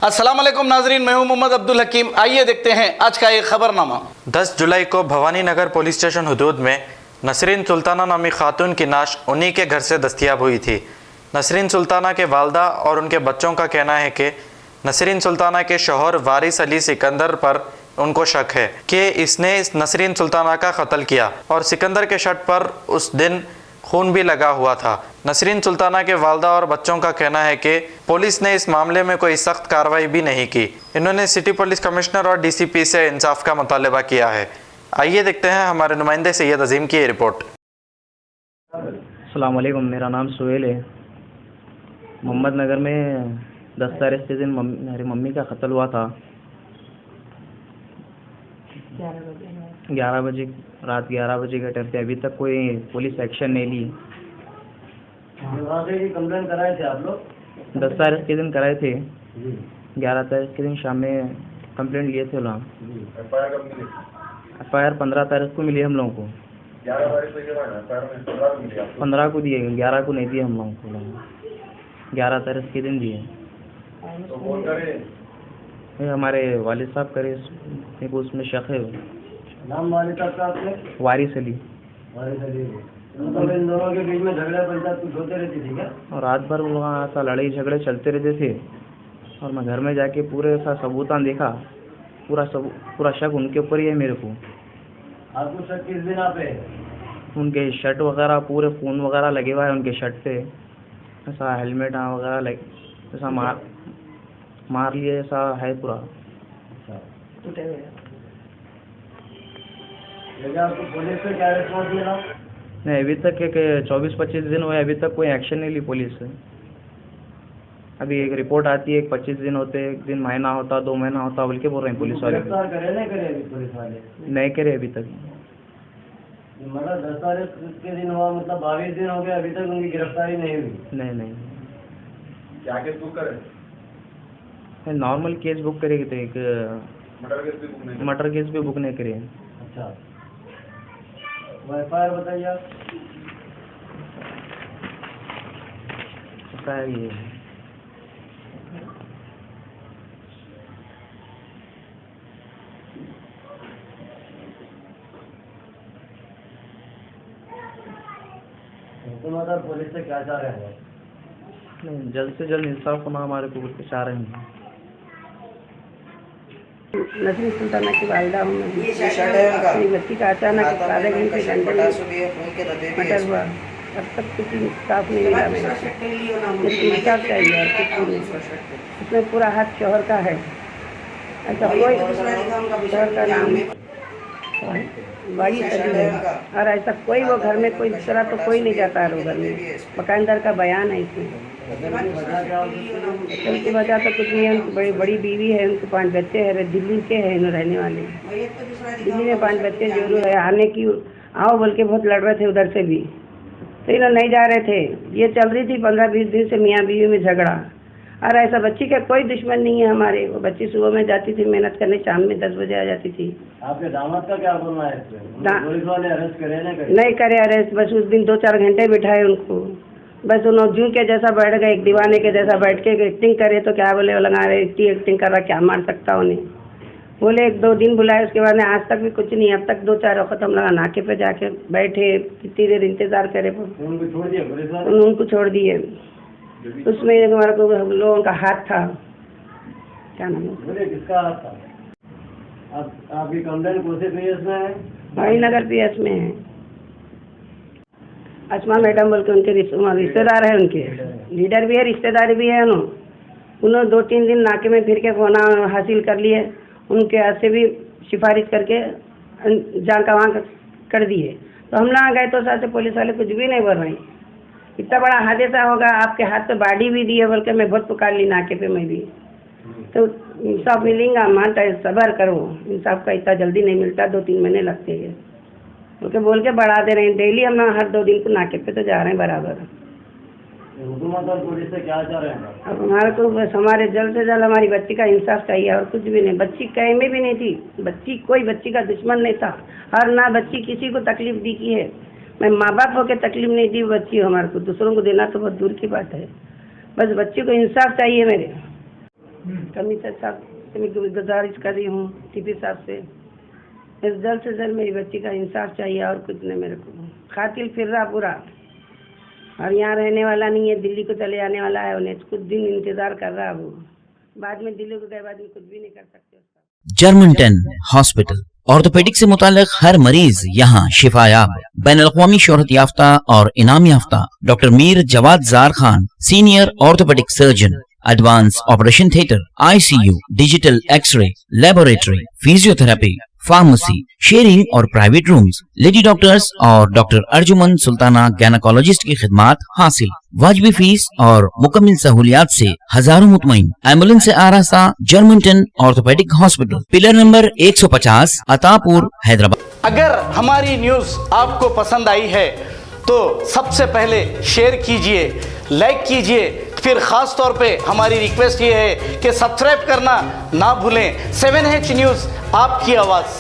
अस्सलाम वालेकुम नाजरीन, मैं हूं मोहम्मद अब्दुल हकीम। आइए देखते हैं आज का एक खबरनामा। 10 जुलाई को भवानी नगर पुलिस स्टेशन हदूद में नसरीन सुल्ताना नामी खातून की नाश उन्हीं के घर से दस्तयाब हुई थी। नसरीन सुल्ताना के वालदा और उनके बच्चों का कहना है कि नसरीन सुल्ताना के शौहर वारिस अली सिकंदर पर उनको शक है कि इसने इस नसरीन सुल्ताना का कत्ल किया और सिकंदर के शर्ट पर उस दिन खून भी लगा हुआ था। नसरीन सुल्ताना के वालदा और बच्चों का कहना है कि पुलिस ने इस मामले में कोई सख्त कार्रवाई भी नहीं की। इन्होंने सिटी पुलिस कमिश्नर और डीसीपी से इंसाफ का मुतालबा किया है। आइए देखते हैं हमारे नुमाइंदे सैयद अजीम की ये रिपोर्ट। अस्सलाम वालेकुम, मेरा नाम सुहेल है। मोहम्मद नगर में 10 तारीख के दिन मेरी मम्मी का कत्ल हुआ था। 11 बजे रात 11 बजे के टाइम पे अभी तक कोई पुलिस एक्शन नहीं ली। कंप्लेंट कराए थे आप लोग? 10 तारीख के दिन कराए थे। 11 तारीख के दिन शाम में कंप्लेंट लिए थे लोग। FIR 15 तारीख को मिली हम लोगों को। 15 को दिए, 11 को नहीं दिए हम लोगों को। 11 तारीख के दिन दिए। हमारे वालिद साहब करे, उसमें शक है। नाम वालिद साहब का आपने? वारिस अली। इन दोनों के बीच में झगड़ा पंचायत कुछ होते रहती थी क्या? और रात भर वो वहाँ ऐसा लड़ाई झगड़े चलते रहते थे। और मैं घर में जाके पूरे ऐसा सबूतान देखा, पूरा शक उनके ऊपर ही है मेरे को। आपको शक किस बिना पे? उनके शर्ट वगैरह पूरे खून वगैरह लगे हुआ है उनके शर्ट पे। ऐसा हेलमेट वगैरह ऐसा मार लिए ऐसा है पूरा। आपको पुलिस से क्या रिस्पॉन्स मिला? नहीं, अभी तक 24-25 दिन हुए, अभी तक कोई एक्शन नहीं ली पुलिस से। अभी एक रिपोर्ट आती है, 25 दिन होते, एक दिन महीना होता, 2 महीना होता बोल के बोल रहे हैं पुलिस वाले। गिरफ्तार करे नहीं करे अभी पुलिस वाले? नहीं करे अभी तक। मतलब 10 तारीख के दिन हुआ, मतलब 22 दिन हो गए, अभी तक उनकी गिरफ्तारी नहीं हुई? नहीं। क्या केस बुक करे? नॉर्मल केस बुक करेगी तो एक मर्डर केस भी बुक नहीं करे। अच्छा, FIR बताइए आप। पता है ये हुकूमत और पुलिस से क्या चाह रहे हैं? नहीं, जल्द से जल्द इंसाफ होना हमारे को चाह रहे हैं। नसरीन सुल्ताना की वालदा हूँ मैं। अपनी बच्ची का अचानक आधे घंटे मटर हुआ, अब तक कुछ इंसाफ नहीं मिला। मेरे इंसाफ चाहिए और कुछ नहीं। उसमें पूरा हाथ शोहर का है। ऐसा कोई शोहर का नाम बड़ी सदी है। और ऐसा कोई वो घर में कोई इस तरह तो कोई नहीं जाता है वो घर में। बकायदा का बयान है इसमें। उनकी वजह तो कुछ नहीं है। उनकी बड़ी बीवी है, उनके 5 बच्चे हैं। दिल्ली के हैं इन्होंने रहने वाले। दिल्ली में 5 बच्चे जरूर है। आने की आओ बोल के बहुत लड़ रहे थे उधर से भी, तो इन्होंने नहीं जा रहे थे। ये चल रही थी 15-20 दिन से मियाँ बीवी में झगड़ा। और ऐसा बच्ची का कोई दुश्मन नहीं है हमारे। वो बच्ची सुबह में जाती थी मेहनत करने, शाम में 10 बजे आ जाती थी। आपके दामाद का क्या बोलना है? पुलिस वाले अरेस्ट करे नहीं करे अरेस्ट, बस उस दिन 2-4 घंटे बिठाए उनको। बस उन्होंने जू के जैसा बैठ गए, एक दीवाने के जैसा बैठ के एक्टिंग करे। तो क्या बोले, लगा रहे इतनी एक्टिंग कर रहा, क्या मार सकता उन्हें। बोले 1-2 दिन बुलाए, उसके बाद आज तक भी कुछ नहीं। अब तक 2-4 वक्त हम लोग नाके पे जाके बैठे, कितनी देर इंतजार करे। उनको छोड़ दिया पुलिस वाले? उनको छोड़ दिए। उसमें हमारे को लोगों का हाथ था। क्या नाम है? बोले किसका हाथ था? आपकी कंप्लेंट कौन से PS में है? भाई नगर PS में है। अस्मा मैडम बोल के उनके रिश्तेदार है, उनके लीडर भी है, रिश्तेदार भी है। उन्होंने 2-3 दिन नाके में फिर के फोन हासिल कर लिए। उनके हाथ से भी सिफारिश करके जहाँ का वहाँ कर दिए। तो हम लोग गए तो साथ से पुलिस वाले कुछ भी नहीं बोल रहे। इतना बड़ा हादसा होगा, आपके हाथ पे बाडी भी दी है बोल के मैं बहुत पुकार ली नाके पे मैं भी। तो इंसाफ मिलेगा, मानता है, सब्र करो। इंसाफ का इतना जल्दी नहीं मिलता, 2-3 महीने लगते हैं बोल के बढ़ा दे रहे हैं। डेली हम लोग हर 2 दिन को नाके पे तो जा रहे हैं बराबर। हुकूमत और पुलिस से क्या चाह रहे हैं? अब हमारे को बस हमारे जल्द से जल्द हमारी बच्ची का इंसाफ चाहिए और कुछ भी नहीं। बच्ची कहीं में भी नहीं थी। बच्ची कोई बच्ची का दुश्मन नहीं था। और ना बच्ची किसी को तकलीफ दी की है। मैं माँ बाप होकर तकलीफ नहीं दी बच्ची हमारे को, दूसरों को देना तो बहुत दूर की बात है। बस बच्चे को इंसाफ चाहिए मेरे। कमिश्नर साहब से मैं गुजारिश कर रही हूँ, टीपी साहब से, इस जल्द से जल्द मेरी बच्ची का इंसाफ चाहिए और कुछ नहीं मेरे को। कातिल फिर रहा पूरा और यहाँ रहने वाला नहीं है, दिल्ली को चले जाने वाला है, उन्हें कुछ दिन इंतजार कर रहा है वो, बाद में दिल्ली को गए बाद में कुछ भी नहीं कर सकते उसका। जर्मनटन हॉस्पिटल ऑर्थोपेडिक से मुताल्लिक हर मरीज यहाँ शिफायाब। बैनुल-अक़वामी शोहरत याफ्ता और इनाम याफ्ता doctor Mir Jawad Jar Khan, senior orthopaedic surgeon, advance operation theatre, ICU, digital x-ray, laboratory, physiotherapy, pharmacy, sharing और प्राइवेट रूम्स, लेडी डॉक्टर्स और डॉक्टर अर्जुमन सुल्ताना गैनकोलॉजिस्ट की खिदमात हासिल। वाजिबी फीस और मुकम्मल सहूलियात से हजारों मुतमईन। एम्बुलेंस से आरास्ता Germanton orthopaedic hospital, pillar number 150, Attapur, Hyderabad. अगर हमारी न्यूज़ आपको पसंद आई है तो सबसे पहले शेयर कीजिए, लाइक कीजिए, फिर ख़ास तौर पे हमारी रिक्वेस्ट ये है कि सब्सक्राइब करना ना भूलें। 7H न्यूज़, आपकी आवाज़।